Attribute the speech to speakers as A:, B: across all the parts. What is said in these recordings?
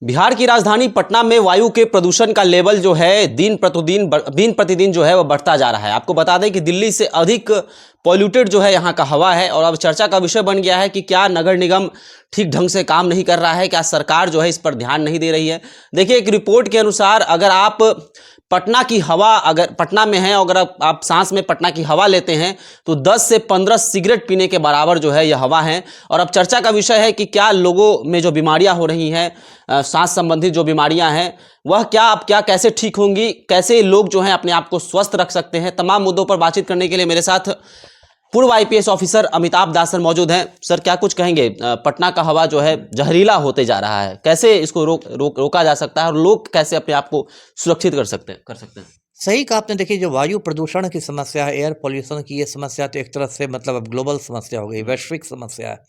A: बिहार की राजधानी पटना में वायु के प्रदूषण का लेवल जो है दिन प्रतिदिन जो है वो बढ़ता जा रहा है। आपको बता दें कि दिल्ली से अधिक पॉल्यूटेड जो है यहाँ का हवा है और अब चर्चा का विषय बन गया है कि क्या नगर निगम ठीक ढंग से काम नहीं कर रहा है, क्या सरकार जो है इस पर ध्यान नहीं दे रही है। देखिए, एक रिपोर्ट के अनुसार अगर आप पटना की हवा अगर पटना में है, अगर आप सांस में पटना की हवा लेते हैं तो 10 से 15 सिगरेट पीने के बराबर जो है यह हवा है। और अब चर्चा का विषय है कि क्या लोगों में जो बीमारियां हो रही हैं, सांस संबंधित जो बीमारियां हैं, वह क्या कैसे ठीक होंगी, कैसे लोग जो हैं अपने आप को स्वस्थ रख सकते हैं। तमाम मुद्दों पर बातचीत करने के लिए मेरे साथ पूर्व आईपीएस ऑफिसर अमिताभ दास सर मौजूद हैं। सर, क्या कुछ कहेंगे? पटना का हवा जो है जहरीला होते जा रहा है, कैसे इसको रोका जा सकता है और लोग कैसे अपने आप को सुरक्षित कर सकते हैं?
B: सही कहा आपने। देखिए, जो वायु प्रदूषण की समस्या है, एयर पॉल्यूशन की ये समस्या तो एक तरह से मतलब अब ग्लोबल समस्या हो गई, वैश्विक समस्या है।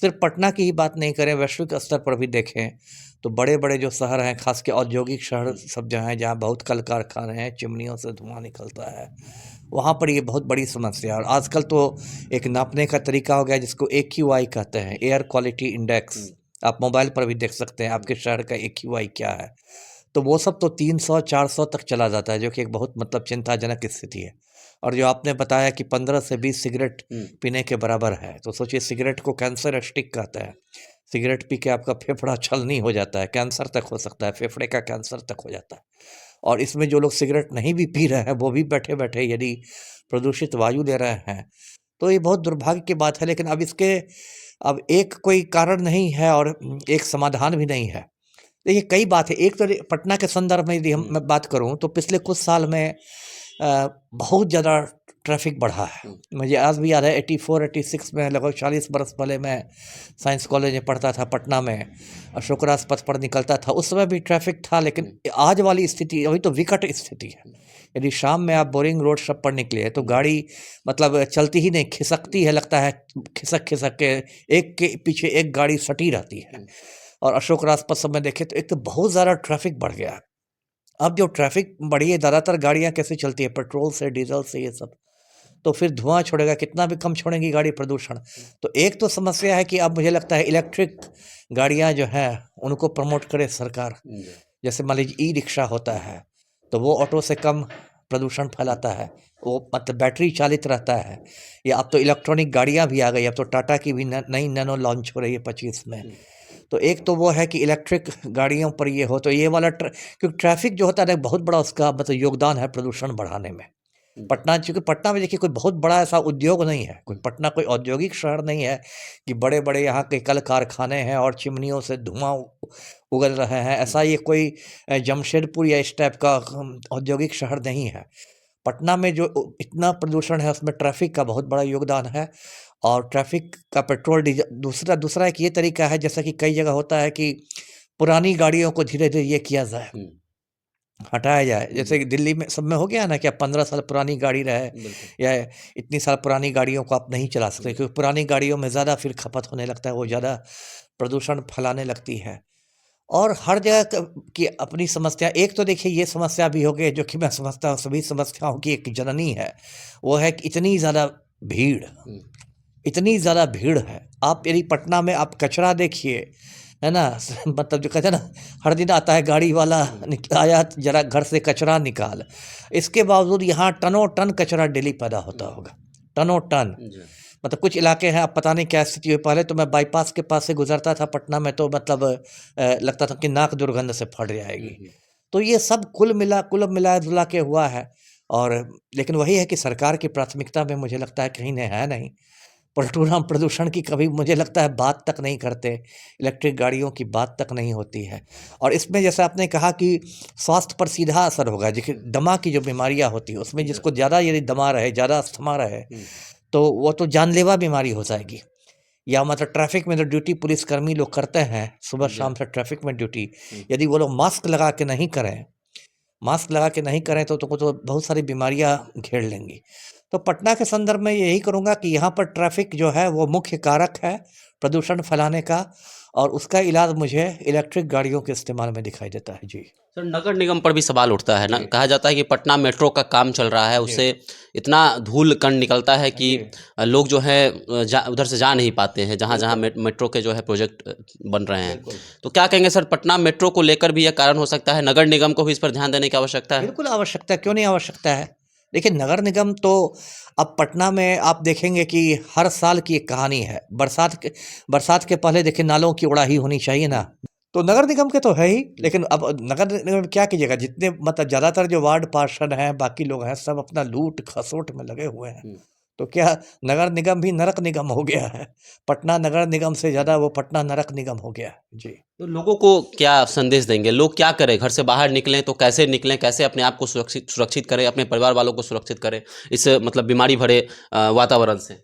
B: सिर्फ पटना की ही बात नहीं करें, वैश्विक स्तर पर भी देखें तो बड़े बड़े जो शहर हैं, खास के औद्योगिक शहर सब जो हैं, जहाँ बहुत कल कारखाने हैं, चिमनियों से धुआं निकलता है, वहाँ पर ये बहुत बड़ी समस्या है। और आजकल तो एक नापने का तरीका हो गया जिसको AQI कहते हैं, एयर क्वालिटी इंडेक्स। आप मोबाइल पर भी देख सकते हैं आपके शहर का AQI क्या है। तो वो सब तो 300-400 तक चला जाता है, जो कि एक बहुत मतलब चिंताजनक स्थिति है। और जो आपने बताया कि 15 से 20 सिगरेट पीने के बराबर है, तो सोचिए, सिगरेट को कैंसर स्टिक कहते हैं। सिगरेट पी के आपका फेफड़ा छलनी हो जाता है, कैंसर तक हो सकता है, फेफड़े का कैंसर तक हो जाता है। और इसमें जो लोग सिगरेट नहीं भी पी रहे हैं, वो भी बैठे बैठे यदि प्रदूषित वायु ले रहे हैं, तो ये बहुत दुर्भाग्य की बात है। लेकिन अब एक कोई कारण नहीं है और एक समाधान भी नहीं है। देखिए, कई बात है। एक तो पटना के संदर्भ में यदि मैं बात करूं तो पिछले कुछ साल में बहुत ज़्यादा ट्रैफिक बढ़ा है। मुझे आज भी याद है 84-86 में, लगभग 40 बरस पहले मैं साइंस कॉलेज में पढ़ता था पटना में, अशोक राजपथ पर निकलता था, उस समय भी ट्रैफिक था। लेकिन आज वाली स्थिति अभी तो विकट स्थिति है। यदि शाम में आप बोरिंग रोड सब पर निकले तो गाड़ी मतलब चलती ही नहीं, खिसकती है, लगता है खिसक खिसक के एक के पीछे एक गाड़ी सटी रहती है। और अशोक राजपथ सब में देखें तो एक तो बहुत ज़्यादा ट्रैफिक बढ़ गया है। अब जो ट्रैफिक बढ़ी है, ज़्यादातर गाड़ियाँ कैसे चलती है, पेट्रोल से, डीजल से, ये सब। तो फिर धुआं छोड़ेगा, कितना भी कम छोड़ेंगी गाड़ी प्रदूषण। तो एक तो समस्या है कि अब मुझे लगता है इलेक्ट्रिक गाड़ियाँ जो हैं उनको प्रमोट करे सरकार। जैसे मान लीजिए ई-रिक्शा होता है, तो वो ऑटो से कम प्रदूषण फैलाता है, वो मतलब बैटरी चालित रहता है। या अब तो इलेक्ट्रॉनिक गाड़ियाँ भी आ गई, अब तो टाटा की भी नई नैनो लॉन्च हो रही है 25 में। तो एक तो वो है कि इलेक्ट्रिक गाड़ियों पर ये हो, तो ये वाला क्योंकि ट्रैफिक जो होता है बहुत बड़ा उसका मतलब योगदान है प्रदूषण बढ़ाने में। पटना, चूँकि पटना में देखिए कोई बहुत बड़ा ऐसा उद्योग नहीं है, पटना कोई औद्योगिक शहर नहीं है कि बड़े-बड़े यहाँ के कल कारखाने हैं और चिमनियों से धुआँ उगल रहे हैं। ऐसा ये कोई जमशेदपुर या इस टाइप का औद्योगिक शहर नहीं है। पटना में जो इतना प्रदूषण है उसमें ट्रैफिक का बहुत बड़ा योगदान है। और ट्रैफिक का पेट्रोल डीजल दूसरा एक ये तरीका है, जैसा कि कई जगह होता है कि पुरानी गाड़ियों को धीरे-धीरे ये किया जाए, हटाया जाए। जैसे कि दिल्ली में सब में हो गया ना कि अब 15 साल पुरानी गाड़ी रहे या इतनी साल पुरानी गाड़ियों को आप नहीं चला सकते, क्योंकि पुरानी गाड़ियों में ज़्यादा फिर खपत होने लगता है, वो ज़्यादा प्रदूषण फैलाने लगती है। और हर जगह की अपनी समस्या। एक तो देखिए ये समस्या भी हो गई जो कि मैं समझता हूँ सभी समस्याओं की एक जननी है, वो है कि इतनी ज़्यादा भीड़ है। आप यदि पटना में आप कचरा देखिए, है ना, मतलब जो कहते हैं ना, हर दिन आता है गाड़ी वाला, आया जरा घर से कचरा निकाल। इसके बावजूद यहाँ टनों टन कचरा डेली पैदा होता होगा, टनों टन। मतलब कुछ इलाके हैं, अब पता नहीं क्या स्थिति हुई। पहले तो मैं बाईपास के पास से गुजरता था पटना में, तो मतलब लगता था कि नाक दुर्गंध से फट जाएगी। तो ये सब कुल मिला जुला के हुआ है। और लेकिन वही है कि सरकार की प्राथमिकता में मुझे लगता है कहीं है नहीं। प्रदूषण की कभी मुझे लगता है बात तक नहीं करते, इलेक्ट्रिक गाड़ियों की बात तक नहीं होती है। और इसमें जैसे आपने कहा कि स्वास्थ्य पर सीधा असर होगा, देखिए दमा की जो बीमारियां होती है उसमें जिसको ज़्यादा यदि दमा रहे, ज़्यादा अस्थमा रहे, तो वो तो जानलेवा बीमारी हो जाएगी। या मतलब ट्रैफिक में जो ड्यूटी पुलिसकर्मी लोग करते हैं सुबह शाम से ट्रैफिक में ड्यूटी, यदि वो लोग मास्क लगा के नहीं करें तो बहुत सारी बीमारियां घेर लेंगी। तो पटना के संदर्भ में यही करूँगा कि यहाँ पर ट्रैफिक जो है वो मुख्य कारक है प्रदूषण फैलाने का। और उसका इलाज मुझे इलेक्ट्रिक गाड़ियों के इस्तेमाल में दिखाई देता है। जी।
A: सर, नगर निगम पर भी सवाल उठता है ना,
B: जी।
A: कहा जाता है कि पटना मेट्रो का काम चल रहा है,
B: जी।
A: उससे इतना धूल कण निकलता है कि
B: जी।
A: लोग जो है उधर से जा नहीं पाते हैं, जहाँ जहाँ मेट्रो के जो है प्रोजेक्ट बन रहे हैं।
B: बिल्कुल।
A: तो क्या कहेंगे सर, पटना मेट्रो को लेकर भी यह कारण हो सकता है, नगर निगम को भी इस पर ध्यान देने की आवश्यकता है?
B: बिल्कुल आवश्यकता है, क्यों नहीं आवश्यकता है। देखिए नगर निगम तो अब पटना में आप देखेंगे कि हर साल की एक कहानी है। बरसात के पहले देखिए नालों की उड़ाही होनी चाहिए ना, तो नगर निगम के तो है ही, लेकिन अब नगर निगम में क्या कीजिएगा, जितने मतलब ज़्यादातर जो वार्ड पार्षद हैं, बाकी लोग हैं, सब अपना लूट खसोट में लगे हुए हैं। तो क्या नगर निगम भी नरक निगम हो गया है। पटना नगर निगम से ज़्यादा वो पटना नरक निगम हो गया है। जी।
A: तो लोगों को क्या संदेश देंगे, लोग क्या करें, घर से बाहर निकलें तो कैसे निकलें, कैसे अपने आप को सुरक्षित करें, अपने परिवार वालों को सुरक्षित करें इस मतलब बीमारी भरे वातावरण से?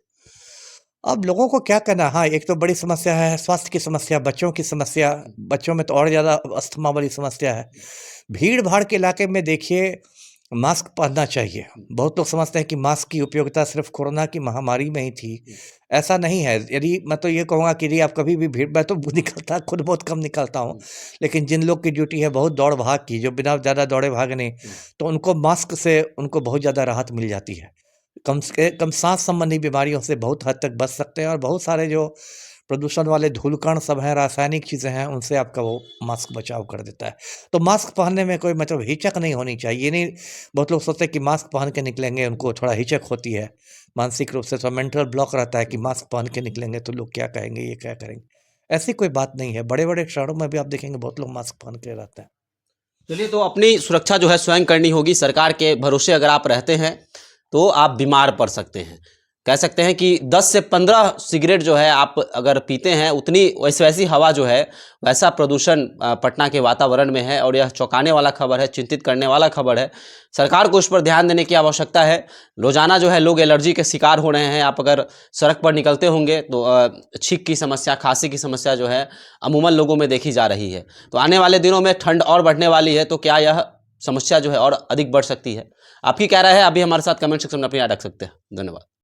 B: अब लोगों को क्या करना, हाँ, एक तो बड़ी समस्या है स्वास्थ्य की समस्या, बच्चों की समस्या, बच्चों में तो और ज़्यादा अस्थमा वाली समस्या है। भीड़-भाड़ के इलाके में देखिए मास्क पहनना चाहिए। बहुत लोग समझते हैं कि मास्क की उपयोगिता सिर्फ़ कोरोना की महामारी में ही थी। ऐसा नहीं है। यदि मैं तो ये कहूँगा कि यदि आप कभी भी भीड़, मैं तो निकलता खुद बहुत कम निकलता हूँ, लेकिन जिन लोग की ड्यूटी है बहुत दौड़-भाग की, जो बिना ज़्यादा दौड़े-भागने, तो उनको मास्क से उनको बहुत ज़्यादा राहत मिल जाती है। कम से कम सांस संबंधी बीमारियों से बहुत हद तक बच सकते हैं, और बहुत सारे जो प्रदूषण वाले धूलकण सब हैं, रासायनिक चीज़ें हैं, उनसे आपका वो मास्क बचाव कर देता है। तो मास्क पहनने में कोई मतलब हिचक नहीं होनी चाहिए। ये नहीं, बहुत लोग सोचते हैं कि मास्क पहन के निकलेंगे, उनको थोड़ा हिचक होती है, मानसिक रूप से थोड़ा मेंटल ब्लॉक रहता है कि मास्क पहन के निकलेंगे तो लोग क्या कहेंगे, ये क्या करेंगे। ऐसी कोई बात नहीं है। बड़े-बड़े शहरों में भी आप देखेंगे बहुत लोग मास्क पहन के रहते हैं।
A: चलिए, तो अपनी सुरक्षा जो है स्वयं करनी होगी। सरकार के भरोसे अगर आप रहते हैं तो आप बीमार पड़ सकते हैं। कह सकते हैं कि 10 से 15 सिगरेट जो है आप अगर पीते हैं, उतनी वैसी हवा जो है, वैसा प्रदूषण पटना के वातावरण में है, और यह चौंकाने वाला खबर है, चिंतित करने वाला खबर है। सरकार को इस पर ध्यान देने की आवश्यकता है। रोजाना जो है लोग एलर्जी के शिकार हो रहे हैं। आप अगर सड़क पर निकलते होंगे तो छींक की समस्या, खांसी की समस्या जो है अमूमन लोगों में देखी जा रही है। तो आने वाले दिनों में ठंड और बढ़ने वाली है, तो क्या यह समस्या जो है और अधिक बढ़ सकती है? आपकी क्या राय है? अभी हमारे साथ कमेंट सेक्शन में अपनी राय रख सकते हैं। धन्यवाद।